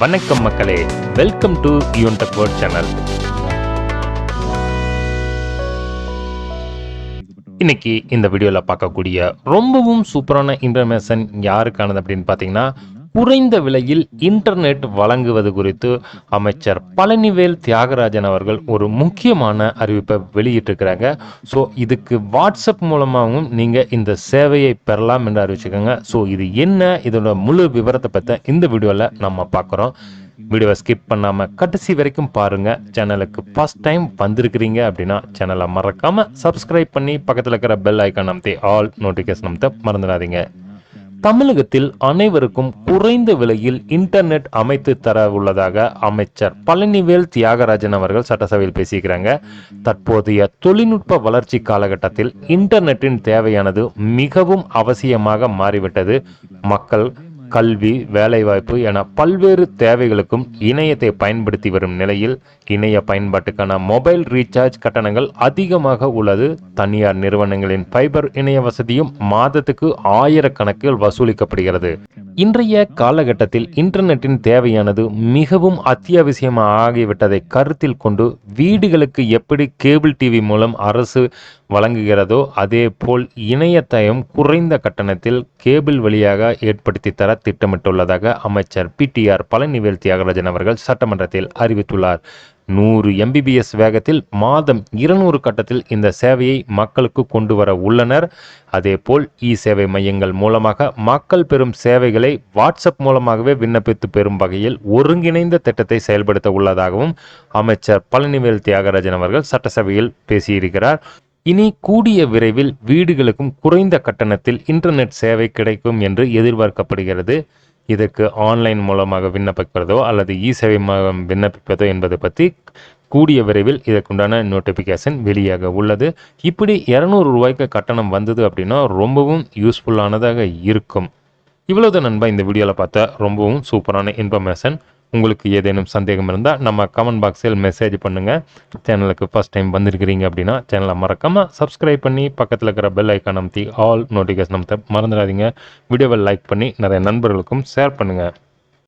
வணக்கம் மக்களே, welcome to யூன்டெக் world channel. இன்னைக்கு இந்த வீடியோவில் பார்க்கக்கூடிய ரொம்பவும் சூப்பரான இன்ஃபர்மேஷன் யாருக்கானது அப்படின்னு பார்த்தீங்கன்னா, குறைந்த விலையில் இன்டர்நெட் வழங்குவது குறித்து அமைச்சர் பழனிவேல் தியாகராஜன் அவர்கள் ஒரு முக்கியமான அறிவிப்பை வெளியிட்டிருக்கிறாங்க. ஸோ இதுக்கு வாட்ஸ்அப் மூலமாகவும் நீங்கள் இந்த சேவையை பெறலாம் என்று அறிவிச்சுக்கோங்க. ஸோ இது என்ன, இதோட முழு விவரத்தை பற்றி இந்த வீடியோவில் நம்ம பார்க்குறோம். வீடியோவை ஸ்கிப் பண்ணாமல் கடைசி வரைக்கும் பாருங்கள். சேனலுக்கு ஃபர்ஸ்ட் டைம் வந்திருக்கிறீங்க அப்படின்னா சேனலை மறக்காமல் சப்ஸ்கிரைப் பண்ணி பக்கத்தில் இருக்கிற பெல் ஐக்கான் அமைத்து ஆல் நோட்டிஃபிகேஷன் அமைத்த மறந்துடாதீங்க. தமிழகத்தில் அனைவருக்கும் குறைந்த விலையில் இன்டர்நெட் அமைத்து தர உள்ளதாக அமைச்சர் பழனிவேல் தியாகராஜன் அவர்கள் சட்டசபையில் பேசியிருக்கிறாங்க. தற்போதைய தொழில்நுட்ப வளர்ச்சி காலகட்டத்தில் இன்டர்நெட்டின் தேவையானது மிகவும் அவசியமாக மாறிவிட்டது. மக்கள் கல்வி, வேலைவாய்ப்பு என பல்வேறு தேவைகளுக்கும் இணையத்தை பயன்படுத்தி வரும் நிலையில் இணைய பயன்பாட்டுக்கான மொபைல் ரீசார்ஜ் கட்டணங்கள் அதிகமாக உள்ளது. தனியார் நிறுவனங்களின் ஃபைபர் இணைய வசதியும் மாதத்துக்கு ஆயிரக்கணக்கில் வசூலிக்கப்படுகிறது. இன்றைய காலகட்டத்தில் இன்டர்நெட்டின் தேவையானது மிகவும் அத்தியாவசியமாக ஆகிவிட்டதை கருத்தில் கொண்டு வீடுகளுக்கு எப்படி கேபிள் டிவி மூலம் அரசு வழங்குகிறதோ அதே போல் இணையத்தையும் குறைந்த கட்டணத்தில் கேபிள் வழியாக ஏற்படுத்தி தர திட்டமிட்டுள்ளதாக அமைச்சர் பிடிஆர் பழனிவேல் தியாகராஜன் அவர்கள் சட்டமன்றத்தில் அறிவித்துள்ளார். 100 MBPS வேகத்தில் மாதம் 200 கட்டத்தில் இந்த சேவையை மக்களுக்கு கொண்டு வர உள்ளனர். அதேபோல் சேவை மையங்கள் மூலமாக மக்கள் பெறும் சேவைகளை வாட்ஸ்அப் மூலமாகவே விண்ணப்பித்து பெறும் வகையில் ஒருங்கிணைந்த திட்டத்தை செயல்படுத்த உள்ளதாகவும் அமைச்சர் பழனிவேல் தியாகராஜன் அவர்கள் சட்டசபையில் பேசியிருக்கிறார். இனி கூடிய விரைவில் வீடுகளுக்கும் குறைந்த கட்டணத்தில் இன்டர்நெட் சேவை கிடைக்கும் என்று எதிர்பார்க்கப்படுகிறது. இதற்கு ஆன்லைன் மூலமாக விண்ணப்பிக்கிறதோ அல்லது சேவை மூலம் விண்ணப்பிப்பதோ என்பதை பற்றி கூடிய விரைவில் இதற்குண்டான நோட்டிஃபிகேஷன் வெளியாக உள்ளது. இப்படி 200 ரூபாய்க்கு கட்டணம் வந்தது அப்படின்னா ரொம்பவும் யூஸ்ஃபுல்லானதாக இருக்கும். இவ்வளவு நண்பா இந்த வீடியோவில் பார்த்த ரொம்பவும் சூப்பரான இன்ஃபர்மேஷன். உங்களுக்கு ஏதேனும் சந்தேகம் இருந்தால் நம்ம கமெண்ட் பாக்ஸில் மெசேஜ் பண்ணுங்கள். சேனலுக்கு ஃபஸ்ட் டைம் வந்திருக்கிறீங்க அப்படின்னா சேனலை மறக்காமல் சப்ஸ்கிரைப் பண்ணி பக்கத்தில் இருக்கிற பெல் ஐக்கான் அமைத்தி ஆல் நோட்டிஃபிகேஷன் அமைத்த மறந்துடாதீங்க. வீடியோவை லைக் பண்ணி நிறைய நண்பர்களுக்கும் ஷேர் பண்ணுங்கள்.